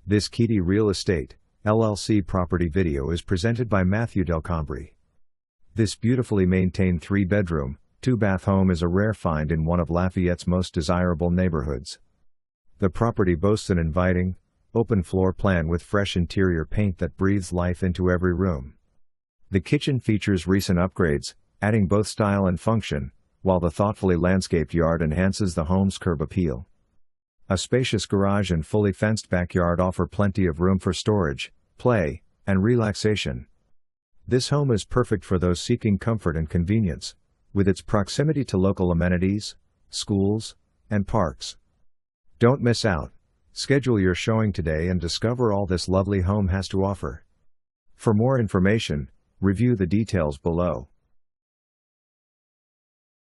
This Keaty Real Estate, LLC property video is presented by Matthew Delcombri. This beautifully maintained 3-bedroom, 2-bath home is a rare find in one of Lafayette's most desirable neighborhoods. The property boasts an inviting, open floor plan with fresh interior paint that breathes life into every room. The kitchen features recent upgrades, adding both style and function, while the thoughtfully landscaped yard enhances the home's curb appeal. A spacious garage and fully fenced backyard offer plenty of room for storage, play, and relaxation. This home is perfect for those seeking comfort and convenience, with its proximity to local amenities, schools, and parks. Don't miss out. Schedule your showing today and discover all this lovely home has to offer. For more information, review the details below.